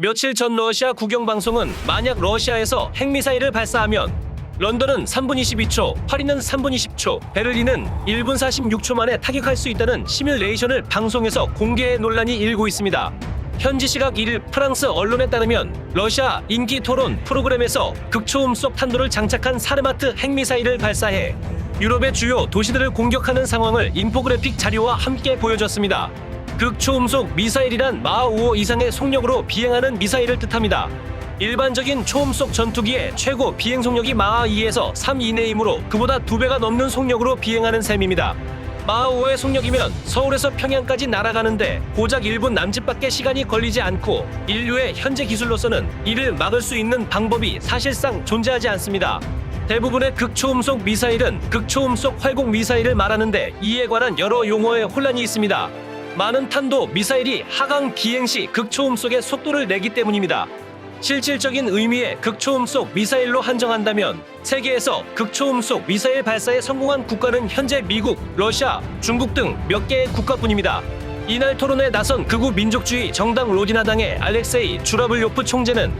며칠 전 러시아 국영방송은 만약 러시아에서 핵미사일을 발사하면 런던은 3분 22초, 파리는 3분 20초, 베를린은 1분 46초 만에 타격할 수 있다는 시뮬레이션을 방송에서 공개해 논란이 일고 있습니다. 현지 시각 1일 프랑스 언론에 따르면 러시아 인기 토론 프로그램에서 극초음속 탄도를 장착한 사르마트 핵미사일을 발사해 유럽의 주요 도시들을 공격하는 상황을 인포그래픽 자료와 함께 보여줬습니다. 극초음속 미사일이란 마하 5 이상의 속력으로 비행하는 미사일을 뜻합니다. 일반적인 초음속 전투기의 최고 비행 속력이 마하 2에서 3 이내이므로 그보다 2배가 넘는 속력으로 비행하는 셈입니다. 마하 5의 속력이면 서울에서 평양까지 날아가는데 고작 1분 남짓밖에 시간이 걸리지 않고 인류의 현재 기술로서는 이를 막을 수 있는 방법이 사실상 존재하지 않습니다. 대부분의 극초음속 미사일은 극초음속 활공 미사일을 말하는데 이에 관한 여러 용어에 혼란이 있습니다. 많은 탄도 미사일이 하강 비행 시 극초음속의 속도를 내기 때문입니다. 실질적인 의미의 극초음속 미사일로 한정한다면 세계에서 극초음속 미사일 발사에 성공한 국가는 현재 미국, 러시아, 중국 등 몇 개의 국가뿐입니다. 이날 토론에 나선 극우 민족주의 정당 로디나당의 알렉세이 주라블요프 총재는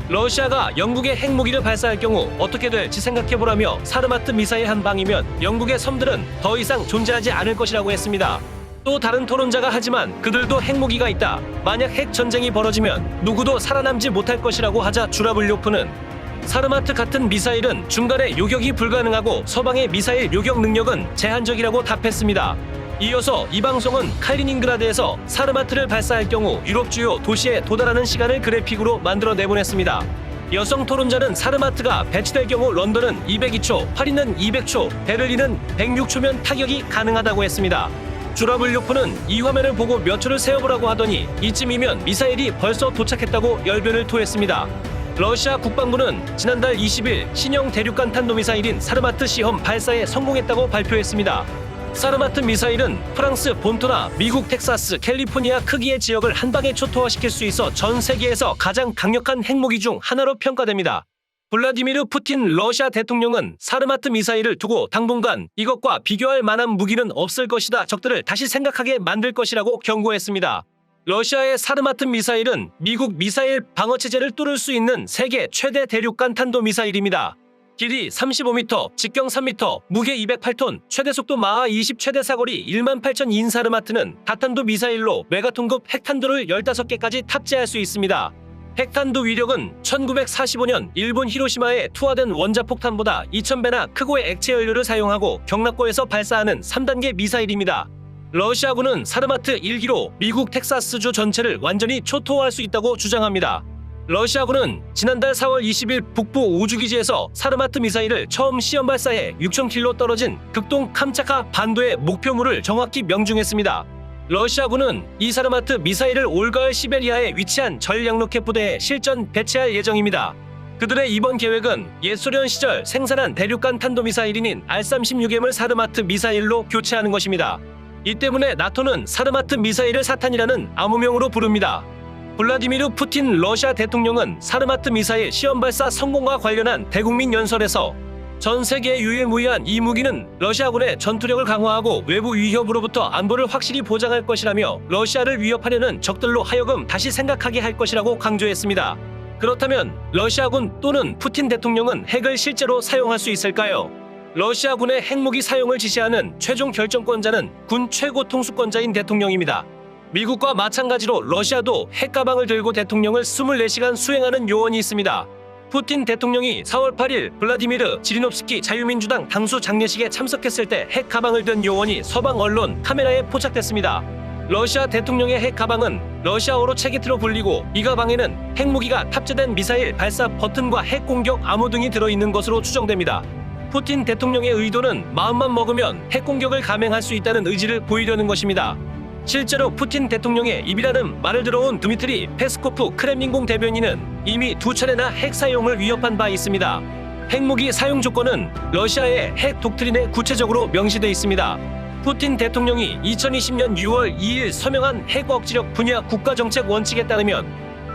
러시아가 영국의 핵무기를 발사할 경우 어떻게 될지 생각해보라며 사르마트 미사일 한 방이면 영국의 섬들은 더 이상 존재하지 않을 것이라고 했습니다. 또 다른 토론자가 하지만 그들도 핵무기가 있다. 만약 핵전쟁이 벌어지면 누구도 살아남지 못할 것이라고 하자 주라블요프는 사르마트 같은 미사일은 중간에 요격이 불가능하고 서방의 미사일 요격 능력은 제한적이라고 답했습니다. 이어서 이 방송은 칼리닝그라드에서 사르마트를 발사할 경우 유럽 주요 도시에 도달하는 시간을 그래픽으로 만들어 내보냈습니다. 여성 토론자는 사르마트가 배치될 경우 런던은 202초, 파리는 200초, 베를린은 106초면 타격이 가능하다고 했습니다. 주라블요프는 이 화면을 보고 몇 초를 세어보라고 하더니 이쯤이면 미사일이 벌써 도착했다고 열변을 토했습니다. 러시아 국방부는 지난달 20일 신형 대륙간 탄도미사일인 사르마트 시험 발사에 성공했다고 발표했습니다. 사르마트 미사일은 프랑스 본토나 미국 텍사스, 캘리포니아 크기의 지역을 한 방에 초토화시킬 수 있어 전 세계에서 가장 강력한 핵무기 중 하나로 평가됩니다. 블라디미르 푸틴 러시아 대통령은 사르마트 미사일을 두고 당분간 이것과 비교할 만한 무기는 없을 것이다. 적들을 다시 생각하게 만들 것이라고 경고했습니다. 러시아의 사르마트 미사일은 미국 미사일 방어체제를 뚫을 수 있는 세계 최대 대륙간 탄도미사일입니다. 길이 35m, 직경 3m, 무게 208톤, 최대 속도 마하 20, 최대 사거리 18,000인 사르마트는 다탄도 미사일로 메가톤급 핵탄두를 15개까지 탑재할 수 있습니다. 핵탄두 위력은 1945년 일본 히로시마에 투하된 원자폭탄보다 2000배나 크고의 액체 연료를 사용하고 경락고에서 발사하는 3단계 미사일입니다. 러시아군은 사르마트 1기로 미국 텍사스주 전체를 완전히 초토화할 수 있다고 주장합니다. 러시아군은 지난달 4월 20일 북부 우주기지에서 사르마트 미사일을 처음 시험 발사해 6,000km 떨어진 극동 캄차카 반도의 목표물을 정확히 명중했습니다. 러시아군은 이 사르마트 미사일을 올가을 시베리아에 위치한 전략로켓 부대에 실전 배치할 예정입니다. 그들의 이번 계획은 옛 소련 시절 생산한 대륙간 탄도미사일인 R-36M을 사르마트 미사일로 교체하는 것입니다. 이 때문에 나토는 사르마트 미사일을 사탄이라는 암호명으로 부릅니다. 블라디미르 푸틴 러시아 대통령은 사르마트 미사일 시험 발사 성공과 관련한 대국민 연설에서 전 세계에 유일무이한 이 무기는 러시아군의 전투력을 강화하고 외부 위협으로부터 안보를 확실히 보장할 것이라며 러시아를 위협하려는 적들로 하여금 다시 생각하게 할 것이라고 강조했습니다. 그렇다면 러시아군 또는 푸틴 대통령은 핵을 실제로 사용할 수 있을까요? 러시아군의 핵무기 사용을 지시하는 최종 결정권자는 군 최고 통수권자인 대통령입니다. 미국과 마찬가지로 러시아도 핵가방을 들고 대통령을 24시간 수행하는 요원이 있습니다. 푸틴 대통령이 4월 8일 블라디미르 지리노프스키 자유민주당 당수 장례식에 참석했을 때 핵가방을 든 요원이 서방 언론 카메라에 포착됐습니다. 러시아 대통령의 핵가방은 러시아어로 체게트로 불리고 이 가방에는 핵무기가 탑재된 미사일 발사 버튼과 핵공격 암호 등이 들어있는 것으로 추정됩니다. 푸틴 대통령의 의도는 마음만 먹으면 핵공격을 감행할 수 있다는 의지를 보이려는 것입니다. 실제로 푸틴 대통령의 입이라는 말을 들어온 드미트리 페스코프 크렘린궁 대변인은 이미 2차례나 핵 사용을 위협한 바 있습니다. 핵무기 사용 조건은 러시아의 핵 독트린에 구체적으로 명시돼 있습니다. 푸틴 대통령이 2020년 6월 2일 서명한 핵 억지력 분야 국가정책 원칙에 따르면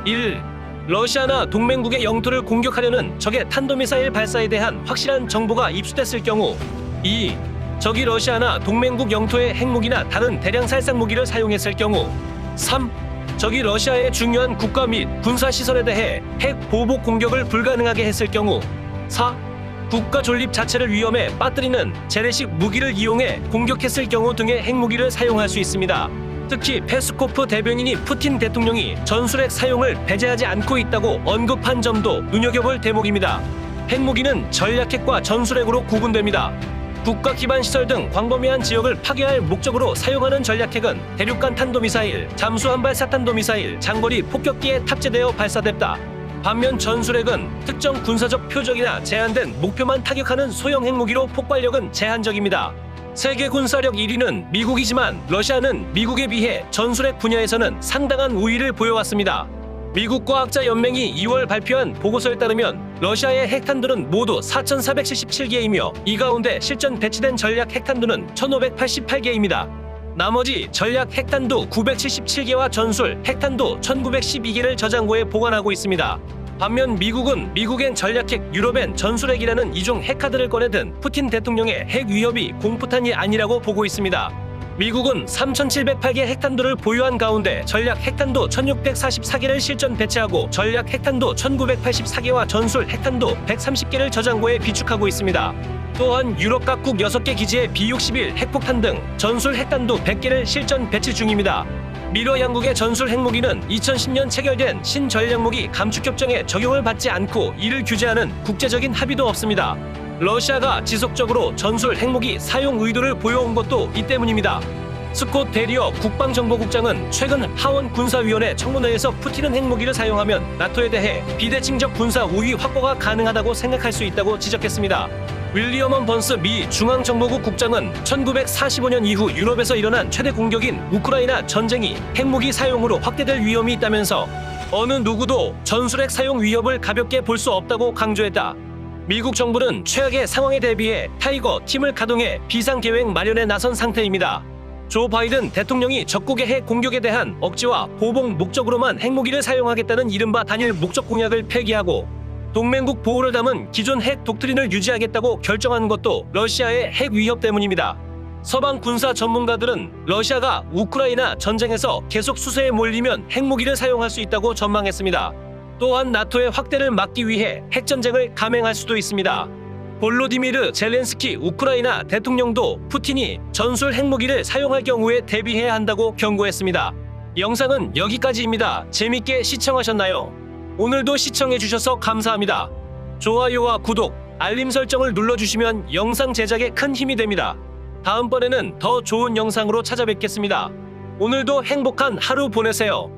1. 러시아나 동맹국의 영토를 공격하려는 적의 탄도미사일 발사에 대한 확실한 정보가 입수됐을 경우 2. 적이 러시아나 동맹국 영토의 핵무기나 다른 대량 살상 무기를 사용했을 경우 3. 적이 러시아의 중요한 국가 및 군사시설에 대해 핵 보복 공격을 불가능하게 했을 경우. 4. 국가 존립 자체를 위험에 빠뜨리는 재래식 무기를 이용해 공격했을 경우 등의 핵무기를 사용할 수 있습니다. 특히 페스코프 대변인이 푸틴 대통령이 전술핵 사용을 배제하지 않고 있다고 언급한 점도 눈여겨볼 대목입니다. 핵무기는 전략핵과 전술핵으로 구분됩니다. 국가 기반 시설 등 광범위한 지역을 파괴할 목적으로 사용하는 전략핵은 대륙간 탄도미사일, 잠수함발 사탄도미사일, 장거리 폭격기에 탑재되어 발사됐다. 반면 전술핵은 특정 군사적 표적이나 제한된 목표만 타격하는 소형 핵무기로 폭발력은 제한적입니다. 세계 군사력 1위는 미국이지만 러시아는 미국에 비해 전술핵 분야에서는 상당한 우위를 보여왔습니다. 미국 과학자 연맹이 2월 발표한 보고서에 따르면 러시아의 핵탄두는 모두 4,477개이며 이 가운데 실전 배치된 전략 핵탄두는 1,588개입니다. 나머지 전략 핵탄두 977개와 전술 핵탄두 1,912개를 저장고에 보관하고 있습니다. 반면 미국은 미국엔 전략핵, 유럽엔 전술핵이라는 이중 핵카드를 꺼내든 푸틴 대통령의 핵 위협이 공포탄이 아니라고 보고 있습니다. 미국은 3,708개 핵탄두를 보유한 가운데 전략 핵탄두 1,644개를 실전 배치하고 전략 핵탄두 1,984개와 전술 핵탄두 130개를 저장고에 비축하고 있습니다. 또한 유럽 각국 6개 기지에 B-61 핵폭탄 등 전술 핵탄두 100개를 실전 배치 중입니다. 미러 양국의 전술 핵무기는 2010년 체결된 신전략무기 감축협정에 적용을 받지 않고 이를 규제하는 국제적인 합의도 없습니다. 러시아가 지속적으로 전술 핵무기 사용 의도를 보여온 것도 이 때문입니다. 스콧 데리어 국방정보국장은 최근 하원 군사위원회 청문회에서 푸틴은 핵무기를 사용하면 나토에 대해 비대칭적 군사 우위 확보가 가능하다고 생각할 수 있다고 지적했습니다. 윌리엄 번스 미 중앙정보국 국장은 1945년 이후 유럽에서 일어난 최대 공격인 우크라이나 전쟁이 핵무기 사용으로 확대될 위험이 있다면서 어느 누구도 전술핵 사용 위협을 가볍게 볼 수 없다고 강조했다. 미국 정부는 최악의 상황에 대비해 타이거 팀을 가동해 비상계획 마련에 나선 상태입니다. 조 바이든 대통령이 적국의 핵 공격에 대한 억지와 보복 목적으로만 핵무기를 사용하겠다는 이른바 단일 목적 공약을 폐기하고 동맹국 보호를 담은 기존 핵 독트린을 유지하겠다고 결정한 것도 러시아의 핵 위협 때문입니다. 서방 군사 전문가들은 러시아가 우크라이나 전쟁에서 계속 수세에 몰리면 핵무기를 사용할 수 있다고 전망했습니다. 또한 나토의 확대를 막기 위해 핵전쟁을 감행할 수도 있습니다. 볼로디미르 젤렌스키 우크라이나 대통령도 푸틴이 전술 핵무기를 사용할 경우에 대비해야 한다고 경고했습니다. 영상은 여기까지입니다. 재밌게 시청하셨나요? 오늘도 시청해주셔서 감사합니다. 좋아요와 구독, 알림 설정을 눌러주시면 영상 제작에 큰 힘이 됩니다. 다음번에는 더 좋은 영상으로 찾아뵙겠습니다. 오늘도 행복한 하루 보내세요.